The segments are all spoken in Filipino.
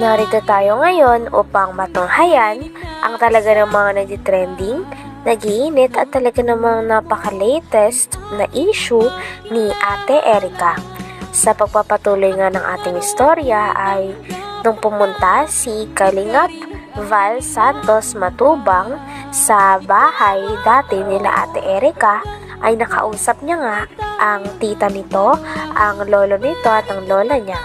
Narito tayo ngayon upang matunghayan ang talaga ng mga nagtitrending, nag-iinit at talaga namang napaka-latest na issue ni Ate Erica. Sa pagpapatuloy nga ng ating istorya ay nung pumunta si Kalingap Val Santos Matubang sa bahay dati nila Ate Erica, ay nakausap niya nga ang tita nito, ang lolo nito at ang lola niya.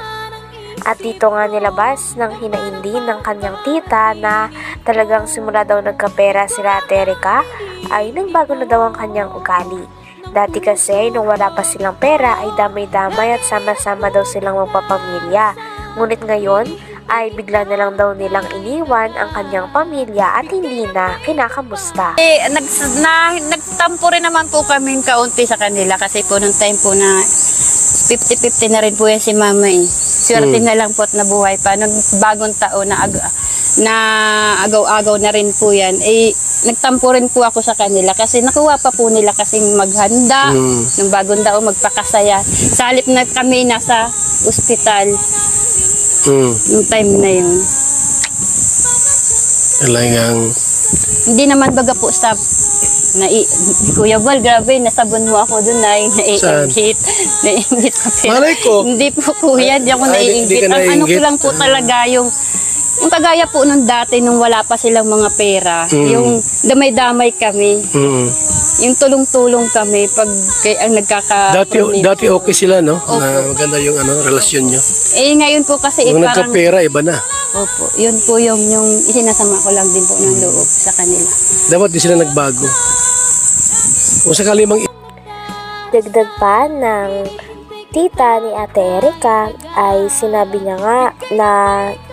At dito nga nilabas ng hinaindi ng kanyang tita na talagang simula daw nagkapera sila Ate Erica ay nagbago na daw ang kanyang ugali. Dati kasi nung wala pa silang pera ay damay-damay at sama-sama daw silang magpapamilya. Ngunit ngayon ay bigla na lang daw nilang iniwan ang kanyang pamilya at hindi na kinakamusta. Nagtampo rin naman po kami kaunti sa kanila kasi po nung time po na 50-50 na rin po yan si mama eh. Swerte na lang po at nabuhay pa. Nung bagong taon na agaw-agaw na rin po yan, eh, nagtampo rin po ako sa kanila kasi nakuha pa po nila kasing maghanda nung bagong taon, magpakasaya. Sa halip na kami nasa ospital yung time na yun. Talagang hindi naman baga po sa Kuya Val, grabe, nasabon mo ako dun na naiingit. Naiingit ka malay ko. Hindi po kuya, hindi ako naiingit. Ang ano ko lang po talaga yung kagaya po nung dati nung wala pa silang mga pera, yung damay-damay kami. Yung tulong-tulong kami pag ang Dati okay sila, no? Na maganda yung relasyon nyo. Eh ngayon po kasi kung parang nagkapera, iba na. Opo, yun po yung isinasama ko lang din po ng loob sa kanila. Dapat di sila nagbago. Kung sakali mang Dagdag pa ng tita ni Ate Erica ay sinabi niya nga na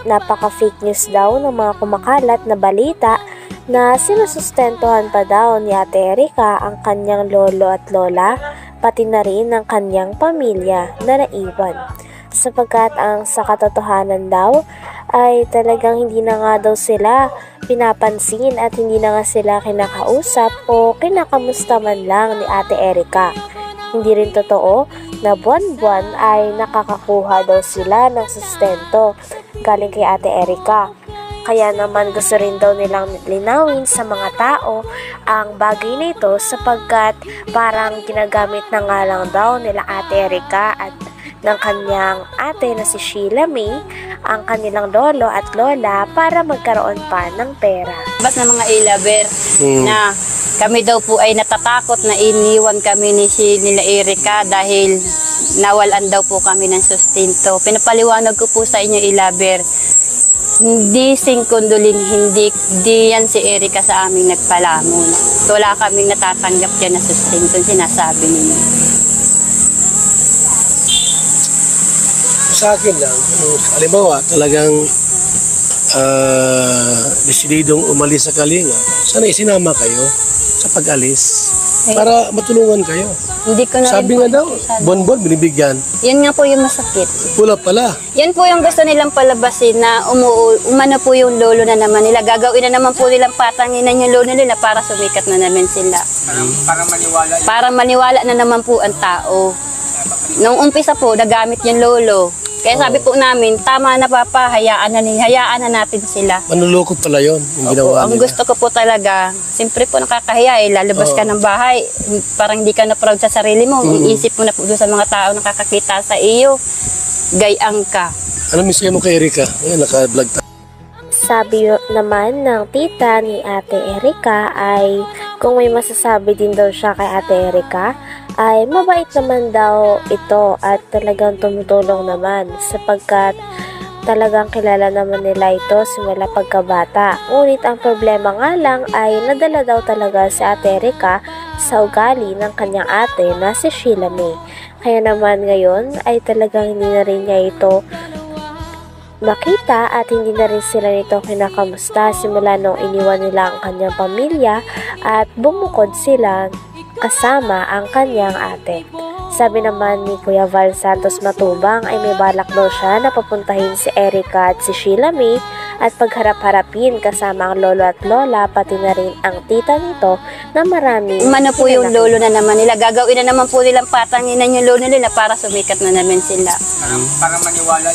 napaka-fake news daw ng mga kumakalat na balita na sinusustentuhan pa daw ni Ate Erica ang kanyang lolo at lola, pati na rin ang kanyang pamilya na naiwan. Sapagkat ang sa katotohanan daw ay talagang hindi na nga daw sila pinapansin at hindi na nga sila kinakausap o kinakamusta man lang ni Ate Erica. Hindi rin totoo na buwan-buwan ay nakakakuha daw sila ng sustento galing kay Ate Erica. Kaya naman gusto rin daw nilang linawin sa mga tao ang bagay na ito sapagkat parang ginagamit na nga lang daw nila Ate Erica at ng kanyang ate na si Sheila May ang kanilang lolo at lola para magkaroon pa ng pera. Bas na mga ilaber na kami daw po ay natatakot na iniwan kami nila Erica dahil nawalan daw po kami ng sustento. Pinapaliwanag ko po sa inyo ilaber, hindi singkunduling, hindi yan si Erica sa aming nagpalamon. Wala kaming natatanggap yan na sustento, sinasabi ninyo. sa akin lang, halimbawa talagang desididong umalis sa Kalinga, sana isinama kayo sa pag-alis para matulungan kayo. Hindi ko na sabi nga daw, bon-bon binibigyan. Yan nga po yung masakit. Pula pala. Yan po yung gusto nilang palabasin na umano po yung lolo na naman nila. Gagawin na naman po nilang patanginan yung lolo nila para sumikat na naman sila. Para maniwala na naman po ang tao. Nung umpisa po, nagamit yung lolo. Kaya sabi po namin, tama na papa, hayaan na natin sila. Manulukot pala yun, yung ginawa ang gusto ko po talaga, siyempre po nakakahiya lalabas ka ng bahay, parang hindi ka na proud sa sarili mo, iisip mo na po doon sa mga tao nakakakita sa iyo, gayang ka. Ano mensahe mo kay Erica? Ayan, naka-vlog tayo. Sabi naman ng tita ni Ate Erica ay kung may masasabi din daw siya kay Ate Erica, ay mabait naman daw ito at talagang tumutulong naman sapagkat talagang kilala naman nila ito simula pagkabata. Ngunit ang problema nga lang ay nadala daw talaga si Ate Erica sa ugali ng kanyang ate na si Sheila May. Kaya naman ngayon ay talagang hindi na rin niya ito makita at hindi na rin sila nito kinakamusta simula nung iniwan nila ang kanyang pamilya at bumukod sila kasama ang kanyang ate. Sabi naman ni Kuya Val Santos Matubang ay may balak daw siya na papuntahin si Erica at si Sheila May at pagharap-harapin kasama ang lolo at lola pati na rin ang tita nito na marami. Umano po yung lolo na naman nila. Gagawin na naman po nilang patanginan yung lolo nila para sumikat na naman sila.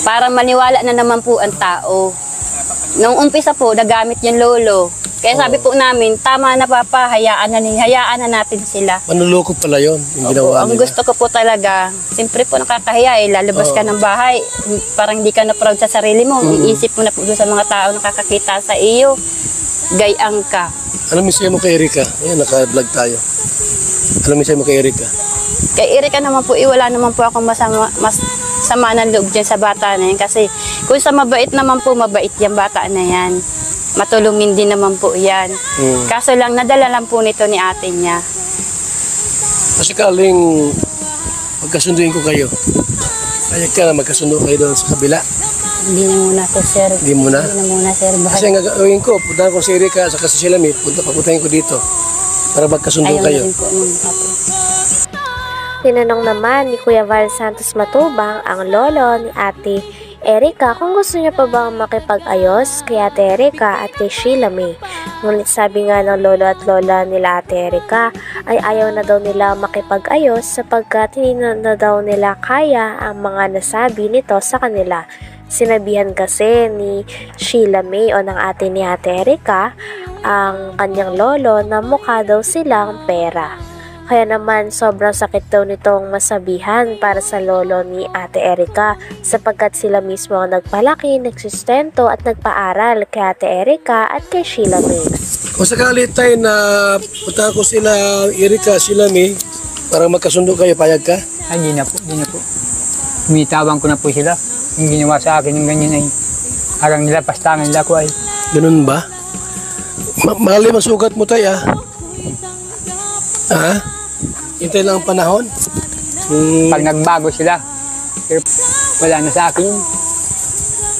Para maniwala na naman po ang tao. Nung umpisa po, nagamit yung lolo. Kaya sabi po namin, tama na papa, hayaan na natin sila. Manluloko pala yun, yung ginawa Ang nila. gusto ko po talaga, siyempre po nakakahiya lalabas ka ng bahay, parang hindi ka na proud sa sarili mo, iisip mo na po doon sa mga tao nakakakita sa iyo, gayang ka. Ano misaya mo kay Erika? Ayan, naka-vlog tayo. Ano misaya mo kay Erika? Kay Erika naman po, wala naman po akong sama ng loob dyan sa bata na yan. Kasi kung sa mabait naman po, mabait yung bata na yan. Matulungin din naman po yan. Kaso lang, nadala lang po nito ni ate niya. Kasi kaling magkasunduin ko kayo. Ayag ka na magkasundo kayo doon sa kabila. Hindi na muna po, sir. Hindi muna? Hindi na muna, sir. Kasi ang gagawin ko, puntahan ko si Erika sa kasi sila papuntahin ko dito para magkasundo Ayaw kayo. na rin po nung kapo. Tinanong naman ni Kuya Val Santos Matubang ang lolo ni Ate Erika kung gusto niya pa bang makipag-ayos kay Ate Erika at kay Sheila May. Ngunit sabi nga ng lolo at lola nila Ate Erika ay ayaw na daw nila makipag-ayos sapagkat hindi na daw nila kaya ang mga nasabi nito sa kanila. Sinabihan kasi ni Sheila May o ng ate ni Ate Erika ang kanyang lolo na mukha daw silang pera. Kaya naman sobrang sakit daw nitong masabihan para sa lolo ni Ate Erika sapagkat sila mismo ang nagpalaki, nagsustento at nagpaaral kay Ate Erika at kay Sheila May. Kung sakali tayo na puntahan ko sila Erika, Sheila May para magkasundo kayo, payag ka? Ay, hindi na po. Umitabang ko na po sila. Yung ginawa sa akin yung ganyan ay harang nila, pastangan nila ko ay. Ganun ba? Malalim ang sugat mo tayo, ah. Ha? Hintay lang ang panahon. Pag nagbago sila, pero wala na sa akin.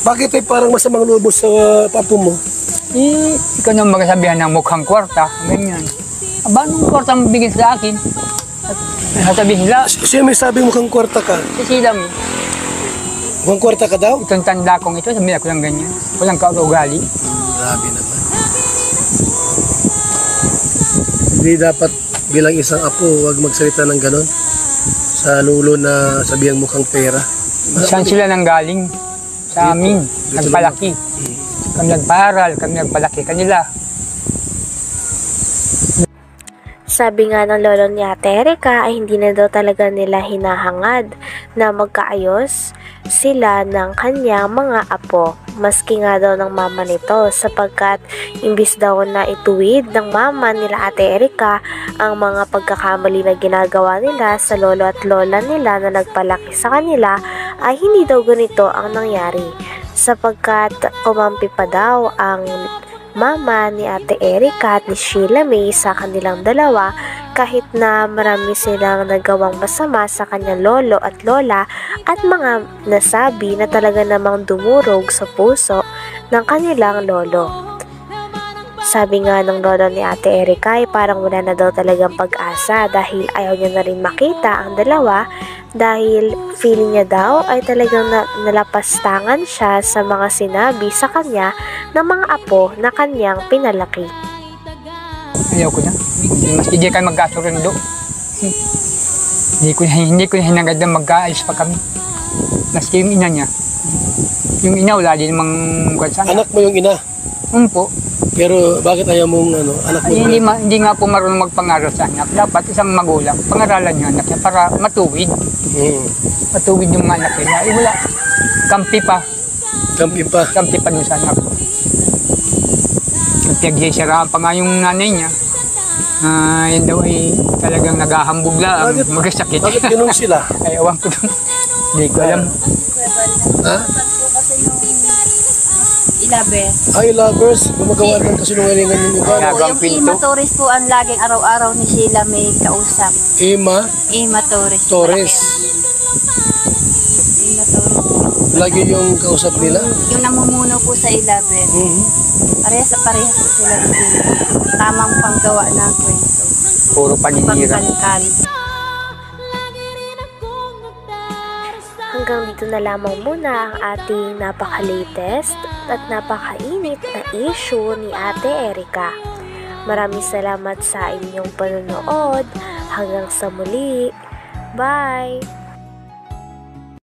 Bakit ay parang masamang loob sa papo mo? Ikaw nang magsabihan ng mukhang kwarta, ganyan. Aba, anong kwarta ang bigyan sa akin? At sabihin nila, Siya may sabi mukhang kwarta ka. sisilam, Mukhang kwarta ka daw? itong tanda kong ito, sabihin ako lang ganyan. Walang kaugali. Grabe naman. Hindi dapat bilang isang apo, wag magsalita ng ganon. Sa lulo na sabihang mukhang pera. Saan sila nang galing? Sa amin, nagpalaki. Kami nagparal, kami nagpalaki kanila. Sabi nga ng lolo ni Ate Erika ay hindi na daw talaga nila hinahangad na magkaayos sila ng kanyang mga apo. Maski nga daw ng mama nito sapagkat imbis daw na ituwid ng mama nila Ate Erika ang mga pagkakamali na ginagawa nila sa lolo at lola nila na nagpalaki sa kanila ay hindi daw ganito ang nangyari sapagkat kumampi pa daw ang mama ni Ate Erika at ni Sheila May sa kanilang dalawa kahit na marami silang nagawang masama sa kanyang lolo at lola at mga nasabi na talaga namang dumurog sa puso ng kanilang lolo. Sabi nga ng lolo ni Ate Erika ay parang wala na daw talagang pag-asa dahil ayaw niya na rin makita ang dalawa dahil feeling niya daw ay talagang nalapastangan siya sa mga sinabi sa kanya ng mga apo na kanyang pinalaki. Ayaw ko na. Mas hindi kayo magkasurundo. Hindi ko na hinagad na magkaayos pa kami. Maski yung ina niya. Yung ina wala din namang kwansana. Anak mo yung ina. Po. Pero bakit ayaw mong anak mo? Ay, hindi nga po marunong magpangaral sa anak. Dapat isang magulang, pangaralan yung anak niya para matuwid. Matuwid yung mga anak nila. Eh wala. Kampi pa. Kampi pa. Kampi pa dun sa anak. Nagpiagsisiraan pa nga yung nanay niya. Yan daw ay talagang naghahambog lang. Magkasakit. Bakit ganun sila? Ay, awan ko dun. Hindi ko alam. Ha? Ilabe. Ay, lovers, gumagawa ng kasinungalingan yung iba. Kaya- Yung Ima Torres po ang laging araw-araw ni Sheila May kausap. Ima Ima Torres. Torres. Ima Torres. Lagi yung kausap nila. Yung namumuno po sa Ilabe. Parehas po sila ng Sheila. Tamang panggawa ng kwento. Puro paninira. Pangkalkal. Hanggang dito na lamang muna ang ating napaka-latest at napakainit na issue ni Ate Erica. Maraming salamat sa inyong panonood. Hanggang sa muli. Bye!